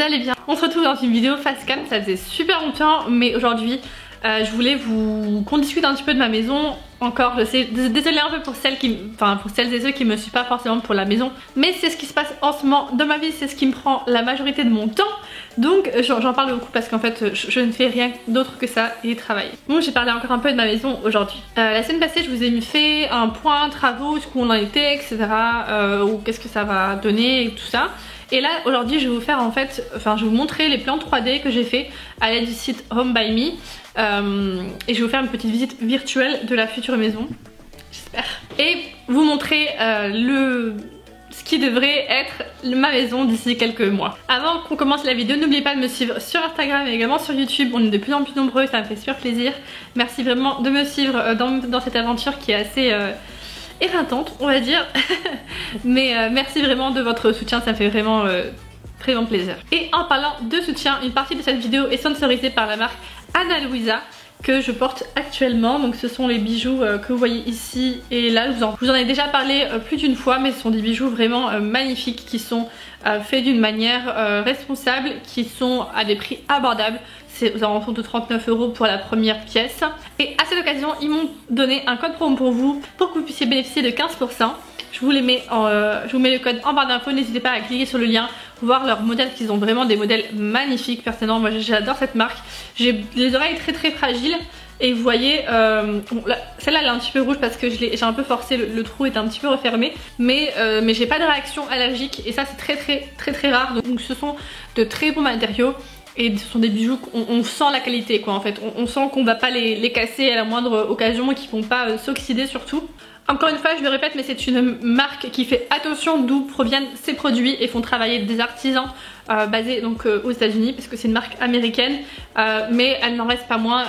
vous allez bien. On se retrouve dans une vidéo face cam, ça faisait super longtemps, mais aujourd'hui je voulais qu'on discute un petit peu de ma maison. Encore, je sais, désolée un peu pour celles et ceux qui me suivent pas forcément pour la maison, mais c'est ce qui se passe en ce moment dans ma vie, c'est ce qui me prend la majorité de mon temps. Donc j'en parle beaucoup parce qu'en fait je ne fais rien d'autre que ça et travailler. Donc j'ai parlé encore un peu de ma maison aujourd'hui. La semaine passée je vous ai fait un point travaux, où on en était, etc. Ou qu'est-ce que ça va donner et tout ça. Et là aujourd'hui je vais vous faire je vais vous montrer les plans 3D que j'ai fait à l'aide du site Home by Me. Et je vais vous faire une petite visite virtuelle de la future maison, j'espère. Et vous montrer ce qui devrait être ma maison d'ici quelques mois. Avant qu'on commence la vidéo, n'oubliez pas de me suivre sur Instagram et également sur YouTube. On est de plus en plus nombreux, ça me fait super plaisir. Merci vraiment de me suivre dans cette aventure qui est assez éreintante, on va dire. Mais merci vraiment de votre soutien, ça me fait vraiment plaisir. Et en parlant de soutien, une partie de cette vidéo est sponsorisée par la marque Ana Luisa que je porte actuellement. Donc ce sont les bijoux que vous voyez ici et là. Je vous en ai déjà parlé plus d'une fois, mais ce sont des bijoux vraiment magnifiques qui sont faits d'une manière responsable, qui sont à des prix abordables. C'est aux alentours de 39 € pour la première pièce. Et à cette occasion, ils m'ont donné un code promo pour vous, pour que vous puissiez bénéficier de 15%. Je vous mets le code en barre d'infos, n'hésitez pas à cliquer sur le lien, voir leurs modèles, qu'ils ont vraiment des modèles magnifiques. Personnellement moi j'adore cette marque. J'ai les oreilles très fragiles et vous voyez, celle-là elle est un petit peu rouge parce que j'ai un peu forcé, le trou est un petit peu refermé, mais j'ai pas de réaction allergique et ça c'est très rare. Donc ce sont de très bons matériaux. Et ce sont des bijoux qu'on sent la qualité quoi en fait, on sent qu'on va pas les casser à la moindre occasion et qu'ils vont pas s'oxyder surtout. Encore une fois je le répète, mais c'est une marque qui fait attention d'où proviennent ses produits et font travailler des artisans basés donc aux États-Unis parce que c'est une marque américaine, mais elle n'en reste pas moins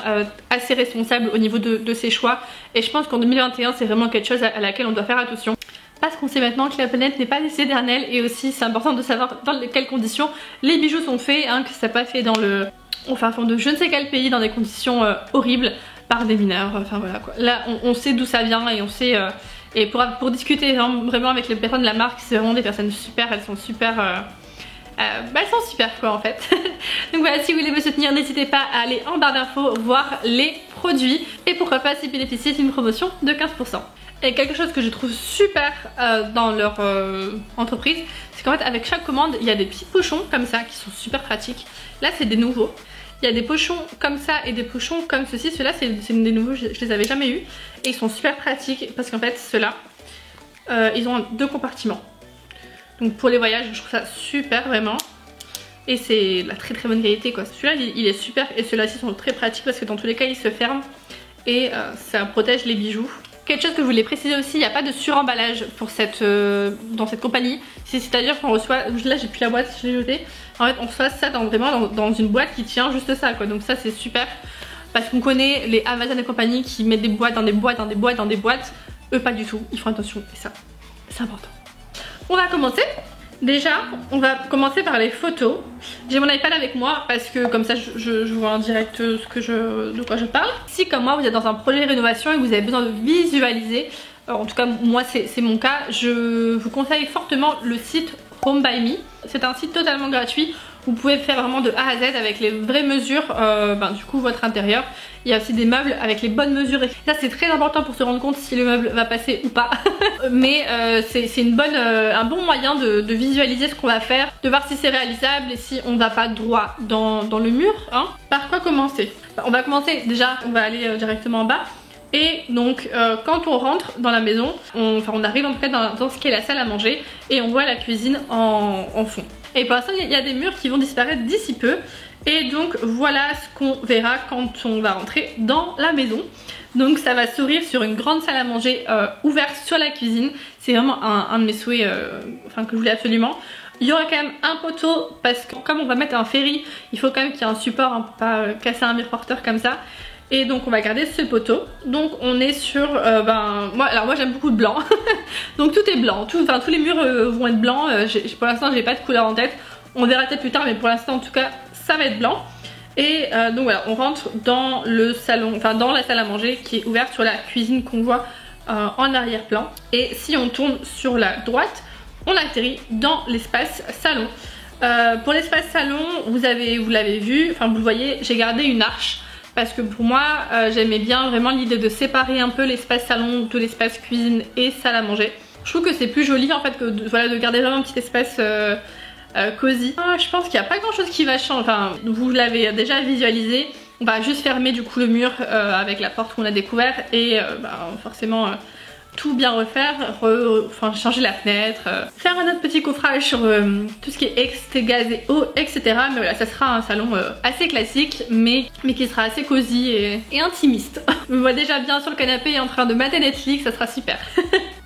assez responsable au niveau de ses choix. Et je pense qu'en 2021 c'est vraiment quelque chose à laquelle on doit faire attention. Parce qu'on sait maintenant que la planète n'est pas laissée éternelle et aussi c'est important de savoir dans quelles conditions les bijoux sont faits, hein, que ça n'est pas fait dans fond de je ne sais quel pays, dans des conditions horribles par des mineurs, enfin voilà quoi. Là on sait d'où ça vient et on sait et pour discuter vraiment avec les personnes de la marque, c'est vraiment des personnes super, elles sont super elles sont super quoi en fait. Donc voilà, si vous voulez me soutenir, n'hésitez pas à aller en barre d'infos voir les produits et pourquoi pas si bénéficier d'une promotion de 15%. Et quelque chose que je trouve super dans leur entreprise, c'est qu'en fait avec chaque commande il y a des petits pochons comme ça qui sont super pratiques. Là c'est des nouveaux. Il y a des pochons comme ça et des pochons comme ceci. Ceux-là c'est des nouveaux, je les avais jamais eu. Et ils sont super pratiques parce qu'en fait ceux-là ils ont 2 compartiments. Donc pour les voyages je trouve ça super vraiment. Et c'est de la très bonne qualité quoi. Celui-là il est super et ceux-là ci sont très pratiques parce que dans tous les cas ils se ferment. Et ça protège les bijoux. Quelque chose que je voulais préciser aussi, il n'y a pas de suremballage pour dans cette compagnie. C'est-à-dire qu'on reçoit, là j'ai plus la boîte, je l'ai jetée. En fait on reçoit ça vraiment dans une boîte qui tient juste ça quoi. Donc ça c'est super. Parce qu'on connaît les Amazon et compagnie qui mettent des boîtes dans des boîtes dans des boîtes dans des boîtes. Eux pas du tout, ils font attention et ça c'est important. On va commencer. Déjà, on va commencer par les photos. J'ai mon iPad avec moi parce que comme ça je vois en direct de quoi je parle. Si comme moi vous êtes dans un projet de rénovation et que vous avez besoin de visualiser, en tout cas moi c'est mon cas, je vous conseille fortement le site Home by Me. C'est un site totalement gratuit. Vous pouvez faire vraiment de A à Z avec les vraies mesures, du coup votre intérieur. Il y a aussi des meubles avec les bonnes mesures et ça c'est très important pour se rendre compte si le meuble va passer ou pas. Mais c'est un bon moyen de visualiser ce qu'on va faire, de voir si c'est réalisable et si on va pas droit dans le mur, hein. Par quoi commencer? On va commencer déjà, on va aller directement en bas. Et donc quand on rentre dans la maison, on arrive en tout cas dans ce qu'est la salle à manger et on voit la cuisine en fond. Et pour l'instant il y a des murs qui vont disparaître d'ici peu. Et donc voilà ce qu'on verra quand on va rentrer dans la maison. Donc ça va s'ouvrir sur une grande salle à manger ouverte sur la cuisine. C'est vraiment un de mes souhaits que je voulais absolument. Il y aura quand même un poteau parce que comme on va mettre un ferry, il faut quand même qu'il y ait un support, hein, pour pas casser un mur porteur comme ça. Et donc on va garder ce poteau. Donc on est sur moi j'aime beaucoup le blanc. Donc tout est blanc, tous les murs vont être blancs. Pour l'instant j'ai pas de couleur en tête. On verra peut-être plus tard, mais pour l'instant en tout cas ça va être blanc. Et donc voilà, on rentre dans le salon, dans la salle à manger qui est ouverte sur la cuisine qu'on voit en arrière-plan. Et si on tourne sur la droite, on atterrit dans l'espace salon. Pour l'espace salon, vous l'avez vu, enfin vous le voyez, j'ai gardé une arche. Parce que pour moi, j'aimais bien vraiment l'idée de séparer un peu l'espace salon de l'espace cuisine et salle à manger. Je trouve que c'est plus joli en fait que de garder vraiment un petit espace cosy. Je pense qu'il n'y a pas grand chose qui va changer, enfin vous l'avez déjà visualisé. On va juste fermer du coup le mur avec la porte qu'on a découvert et forcément tout bien refaire, enfin changer la fenêtre, faire un autre petit coffrage sur tout ce qui est gaz et eau, etc. Mais voilà, ça sera un salon assez classique mais qui sera assez cosy et intimiste. Je me vois déjà bien sur le canapé en train de mater Netflix, ça sera super.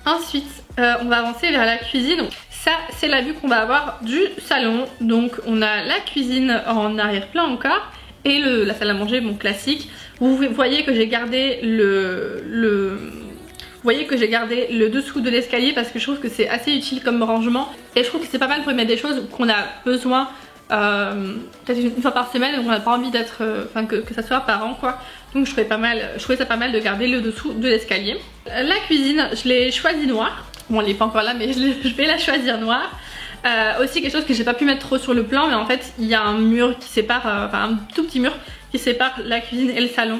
Ensuite, on va avancer vers la cuisine. Ça, c'est la vue qu'on va avoir du salon. Donc on a la cuisine en arrière-plan encore et la salle à manger, bon classique. Vous voyez que j'ai gardé vous voyez que j'ai gardé le dessous de l'escalier parce que je trouve que c'est assez utile comme rangement et je trouve que c'est pas mal pour y mettre des choses qu'on a besoin peut-être une fois par semaine, on n'a pas envie d'être, que ça soit par an quoi. Donc je trouvais ça pas mal de garder le dessous de l'escalier. La cuisine, je l'ai choisie noire. Bon, elle n'est pas encore là mais je vais la choisir noire. Aussi quelque chose que j'ai pas pu mettre trop sur le plan, mais en fait il y a un mur qui sépare, enfin un tout petit mur qui sépare la cuisine et le salon.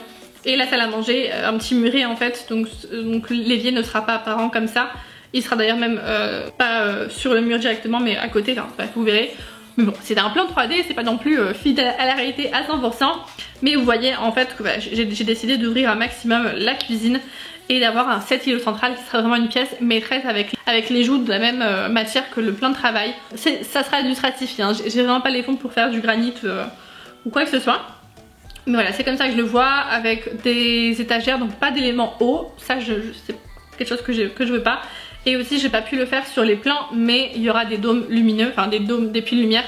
Et la salle à manger, un petit muret en fait, donc l'évier ne sera pas apparent comme ça. Il sera d'ailleurs même pas sur le mur directement mais à côté, enfin bref, vous verrez. Mais bon, c'est un plan 3D, c'est pas non plus fidèle à la réalité à 100%. Mais vous voyez en fait que j'ai décidé d'ouvrir un maximum la cuisine et d'avoir un set îlot central qui sera vraiment une pièce maîtresse avec les joues de la même matière que le plan de travail. Ça sera du stratifié, hein. J'ai vraiment pas les fonds pour faire du granit ou quoi que ce soit. Mais voilà, c'est comme ça que je le vois, avec des étagères, donc pas d'éléments hauts. Ça, c'est quelque chose que je veux pas. Et aussi, j'ai pas pu le faire sur les plans, mais il y aura des dômes lumineux, enfin des puits de lumière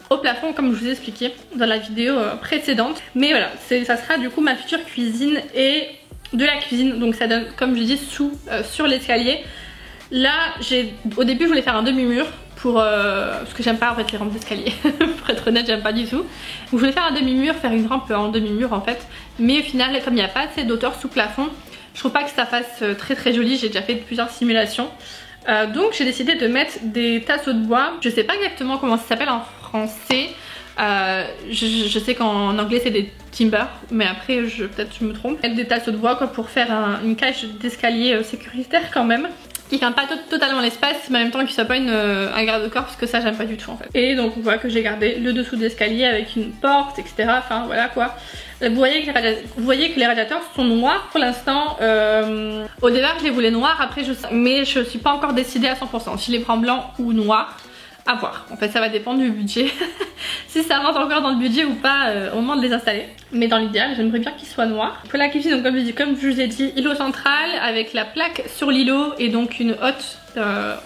au plafond, comme je vous ai expliqué dans la vidéo précédente. Mais voilà, ça sera du coup ma future cuisine et de la cuisine. Donc ça donne, comme je dis, sur l'escalier. Là, au début, je voulais faire un demi-mur. Parce que j'aime pas en fait les rampes d'escalier. Pour être honnête, j'aime pas du tout. Donc je voulais faire un demi-mur, faire une rampe en demi-mur en fait. Mais au final, comme il n'y a pas assez d'auteur sous plafond, je trouve pas que ça fasse très joli. J'ai déjà fait plusieurs simulations. Donc j'ai décidé de mettre des tasseaux de bois. Je sais pas exactement comment ça s'appelle en français. Je sais qu'en anglais c'est des timbers, mais après peut-être je me trompe. Des tasseaux de bois quoi, pour faire une cage d'escalier sécuritaire quand même, qui ferme pas totalement l'espace mais en même temps qui soit pas un garde-corps, parce que ça j'aime pas du tout en fait. Et donc on voit que j'ai gardé le dessous de l'escalier avec une porte, etc. Enfin voilà quoi. Vous voyez que les radiateurs sont noirs pour l'instant. Au départ je les voulais noirs, après mais je suis pas encore décidée à 100% si je les prends blancs ou noirs. À voir, en fait ça va dépendre du budget. Si ça rentre encore dans le budget ou pas au moment de les installer. Mais dans l'idéal j'aimerais bien qu'ils soient noirs. Pour la cuisine, donc comme je vous ai dit, îlot central avec la plaque sur l'îlot et donc une hotte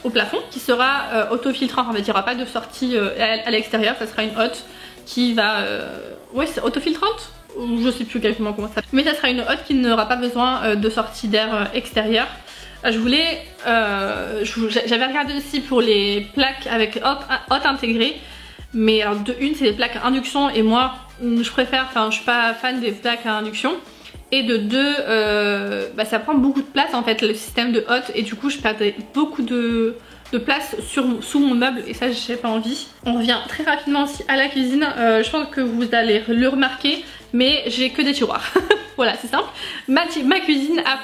au plafond qui sera autofiltrante. En fait il n'y aura pas de sortie à l'extérieur, ça sera une hotte qui va... ouais, c'est autofiltrante, je sais plus exactement comment ça s'appelle. Mais ça sera une hotte qui n'aura pas besoin de sortie d'air extérieur. J'avais regardé aussi pour les plaques avec hotte intégrée, mais alors de une c'est des plaques à induction et moi je préfère, enfin je suis pas fan des plaques à induction, et de deux ça prend beaucoup de place en fait le système de hotte, et du coup je perdais beaucoup de place sous mon meuble et ça j'ai pas envie. On revient très rapidement aussi à la cuisine. Je pense que vous allez le remarquer, mais j'ai que des tiroirs. Voilà, c'est simple. Ma cuisine, à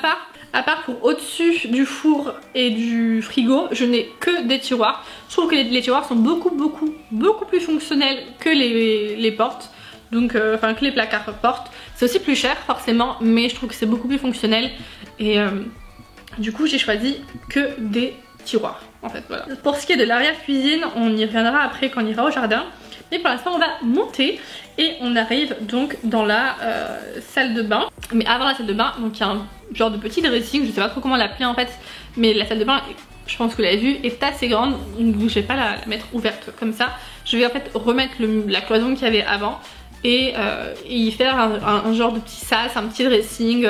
part pour au-dessus du four et du frigo, je n'ai que des tiroirs. Je trouve que les tiroirs sont beaucoup plus fonctionnels que les portes. Donc que les placards portes. C'est aussi plus cher forcément, mais je trouve que c'est beaucoup plus fonctionnel. Et du coup j'ai choisi que des tiroirs en fait, voilà. Pour ce qui est de l'arrière-cuisine, on y reviendra après quand on ira au jardin. Mais pour l'instant on va monter et on arrive donc dans la salle de bain. Mais avant la salle de bain, donc il y a un genre de petit dressing, je sais pas trop comment l'appeler en fait, mais la salle de bain, je pense que vous l'avez vu, est assez grande, donc je vais pas la mettre ouverte comme ça. Je vais en fait remettre la cloison qu'il y avait avant et y faire un genre de petit sas, un petit dressing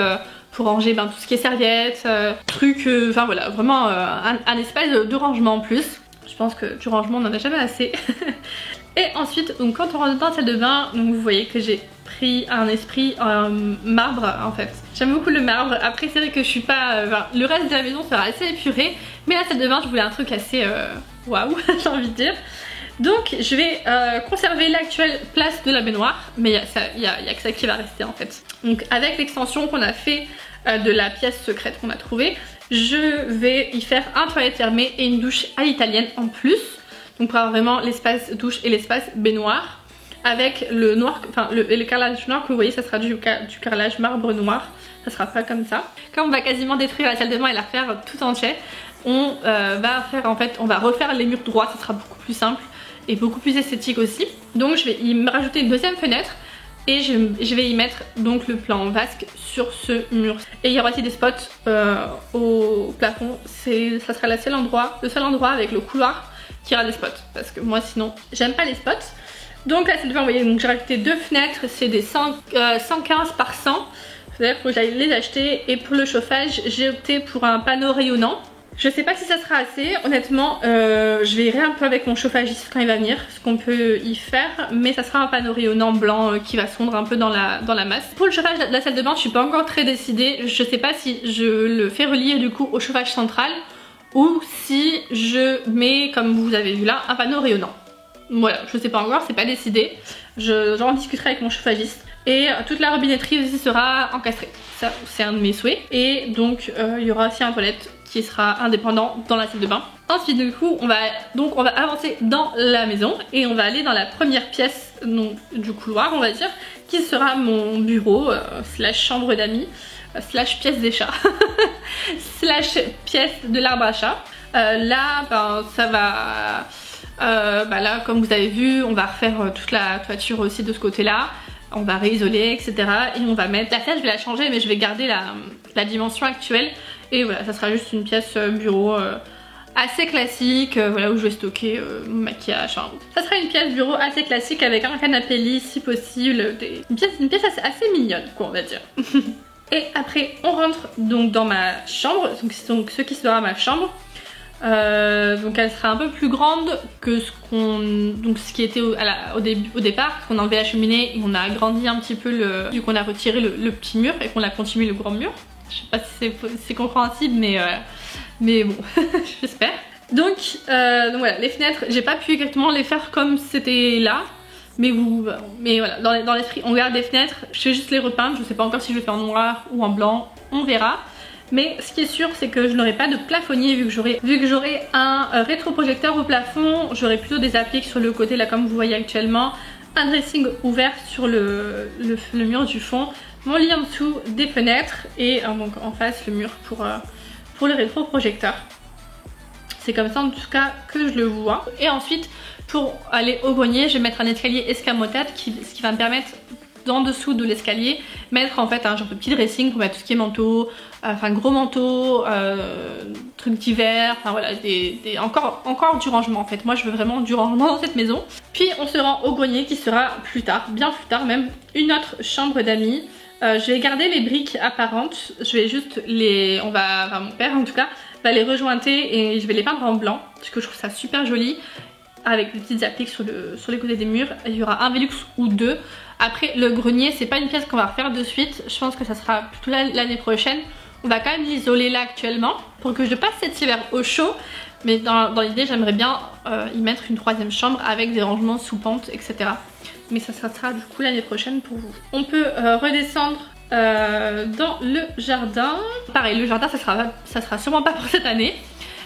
pour ranger tout ce qui est serviettes, trucs, enfin voilà, vraiment un espace de rangement en plus. Je pense que du rangement on en a jamais assez. Et ensuite, donc quand on rentre dans la salle de bain, donc vous voyez que j'ai pris un esprit marbre en fait. J'aime beaucoup le marbre. Après c'est vrai que je suis pas... le reste de la maison sera assez épuré, mais la salle de bain je voulais un truc assez waouh, j'ai envie de dire. Donc je vais conserver l'actuelle place de la baignoire, mais il y a que ça qui va rester en fait. Donc avec l'extension qu'on a fait de la pièce secrète qu'on a trouvée, je vais y faire un toilette fermée et une douche à l'italienne en plus. Donc pour avoir vraiment l'espace douche et l'espace baignoire. Avec le noir, enfin le carrelage noir que vous voyez, ça sera du carrelage marbre noir. Ça sera pas comme ça. Comme on va quasiment détruire la salle de bain et la refaire tout entière, on va faire en fait, on va refaire les murs droits, ça sera beaucoup plus simple et beaucoup plus esthétique aussi. Donc je vais y rajouter une deuxième fenêtre et je vais y mettre donc le plan vasque sur ce mur. Et il y aura aussi des spots au plafond. Ça sera le seul endroit avec le couloir qui aura des spots, parce que moi sinon j'aime pas les spots. Donc là c'est devant, vous voyez, j'ai rajouté deux fenêtres, c'est des 115 par 100. C'est-à-dire que j'allais les acheter. Et pour le chauffage, j'ai opté pour un panneau rayonnant. Je sais pas si ça sera assez, honnêtement, je verrai un peu avec mon chauffagiste quand il va venir ce qu'on peut y faire, mais ça sera un panneau rayonnant blanc qui va fondre un peu dans la masse. Pour le chauffage de la salle de bain, je suis pas encore très décidée. Je sais pas si je le fais relier du coup au chauffage central ou si je mets, comme vous avez vu là, un panneau rayonnant. Voilà, je sais pas encore, c'est pas décidé. J'en discuterai avec mon chauffagiste. Et toute la robinetterie aussi sera encastrée. Ça, c'est un de mes souhaits. Et donc, il y aura aussi un toilette qui sera indépendant dans la salle de bain. Ensuite, du coup, on va avancer dans la maison et on va aller dans la première pièce du couloir, on va dire, qui sera mon bureau slash chambre d'amis slash pièce des chats slash pièce de l'arbre à chat. Là, ben, ça va... là, comme vous avez vu, on va refaire toute la toiture aussi de ce côté-là. On va réisoler, etc. Et on va mettre... La salle, je vais la changer, mais je vais garder la dimension actuelle. Et voilà, ça sera juste une pièce bureau assez classique, voilà, où je vais stocker mon maquillage. Hein. Ça sera une pièce bureau assez classique avec un canapé lit si possible. Une pièce assez mignonne, quoi, on va dire. Et après, on rentre donc dans ma chambre. Donc ce qui sera ma chambre. Donc elle sera un peu plus grande que ce qui était au départ, parce qu'on a enlevé la cheminée et on a agrandi un petit peu vu qu'on a retiré le petit mur et qu'on a continué le grand mur. Je sais pas si c'est compréhensible, mais bon, j'espère. Donc voilà, les fenêtres, j'ai pas pu exactement les faire comme c'était là. Mais voilà, dans l'esprit, on garde les fenêtres. Je vais juste les repeindre, je sais pas encore si je vais faire en noir ou en blanc, on verra. Mais ce qui est sûr, c'est que je n'aurai pas de plafonnier vu que j'aurai un rétroprojecteur au plafond. J'aurai plutôt des appliques sur le côté là comme vous voyez actuellement. Un dressing ouvert sur le mur du fond. Mon lit en dessous, des fenêtres et donc en face le mur pour le rétroprojecteur. C'est comme ça en tout cas que je le vois. Et ensuite pour aller au grenier, je vais mettre un escalier escamotable ce qui va me permettre en dessous de l'escalier mettre en fait un genre de petit dressing pour mettre tout ce qui est manteau, enfin gros manteau, trucs d'hiver, enfin voilà, encore du rangement en fait. Moi je veux vraiment du rangement dans cette maison. Puis on se rend au grenier qui sera plus tard, bien plus tard même, une autre chambre d'amis. Je vais garder les briques apparentes, je vais juste mon père en tout cas va les rejointer et je vais les peindre en blanc parce que je trouve ça super joli avec des petites appliques sur les côtés des murs. Il y aura un Velux ou deux. Après le grenier, c'est pas une pièce qu'on va refaire de suite, je pense que ça sera plutôt l'année prochaine. On va quand même l'isoler là actuellement pour que je passe cet hiver au chaud. Mais dans l'idée, j'aimerais bien y mettre une troisième chambre avec des rangements sous pente, etc. Mais ça sera du coup l'année prochaine pour vous. On peut redescendre dans le jardin. Pareil, le jardin ça sera sûrement pas pour cette année.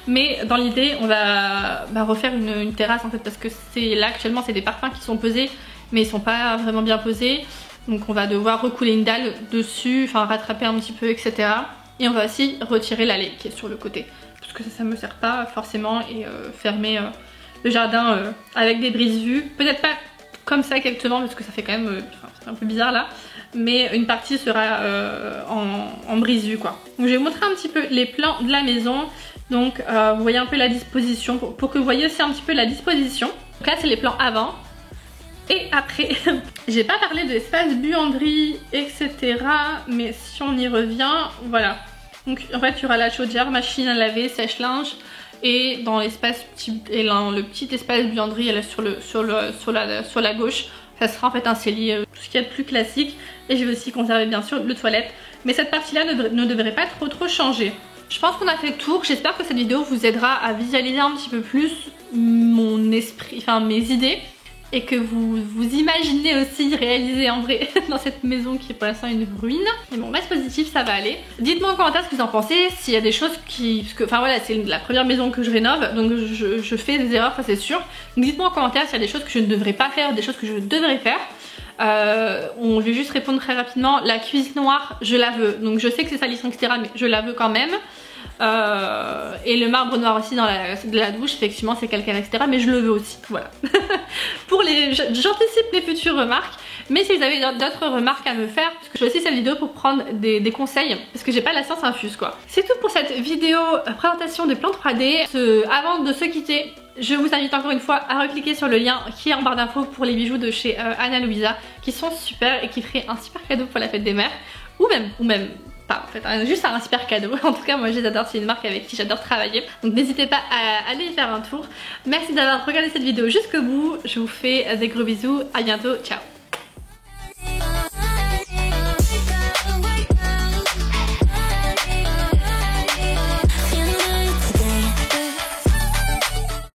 Mais dans l'idée, on va refaire une terrasse en fait, parce que là actuellement c'est des parpaings qui sont posés mais ils sont pas vraiment bien posés. Donc on va devoir recouler une dalle dessus, enfin rattraper un petit peu, etc. Et on va aussi retirer l'allée qui est sur le côté, parce que ça me sert pas forcément, et fermer le jardin avec des brises-vues. Peut-être pas comme ça exactement parce que ça fait quand même c'est un peu bizarre là. Mais une partie sera en brise-vue quoi. Donc je vais vous montrer un petit peu les plans de la maison. Donc vous voyez un peu la disposition, pour que vous voyez aussi un petit peu la disposition. Donc là c'est les plans avant. Et après, j'ai pas parlé de l'espace buanderie, etc. Mais si on y revient, voilà. Donc en fait, il y aura la chaudière, machine à laver, sèche-linge. Et dans l'espace le petit espace buanderie, elle est sur la gauche. Ça sera en fait un cellier, tout ce qu'il y a de plus classique. Et je vais aussi conserver bien sûr le toilette. Mais cette partie-là ne devrait pas trop changer. Je pense qu'on a fait le tour. J'espère que cette vidéo vous aidera à visualiser un petit peu plus mon esprit, enfin mes idées, et que vous imaginez aussi réaliser en vrai dans cette maison qui est pour l'instant une ruine. Mais bon, reste positif, ça va aller. Dites-moi en commentaire ce que vous en pensez, s'il y a des choses qui... Parce que, enfin voilà, c'est la première maison que je rénove, donc je fais des erreurs, ça c'est sûr. Donc dites-moi en commentaire s'il y a des choses que je ne devrais pas faire, des choses que je devrais faire. Je vais juste répondre très rapidement. La cuisine noire, je la veux. Donc je sais que c'est salissant, etc. mais je la veux quand même. Et le marbre noir aussi dans la douche, effectivement c'est calcaire, etc. mais je le veux aussi, voilà. J'anticipe les futures remarques. Mais si vous avez d'autres remarques à me faire, parce que je fais aussi cette vidéo pour prendre des conseils, parce que j'ai pas la science infuse quoi. C'est tout pour cette vidéo présentation des plantes 3D. Avant de se quitter, je vous invite encore une fois à recliquer sur le lien qui est en barre d'infos pour les bijoux de chez Ana Luisa, qui sont super et qui feraient un super cadeau pour la fête des mères, ou même pas en fait, juste un super cadeau. En tout cas moi je les adore, c'est une marque avec qui j'adore travailler, donc n'hésitez pas à aller y faire un tour. Merci d'avoir regardé cette vidéo jusqu'au bout, je vous fais des gros bisous, à bientôt, ciao.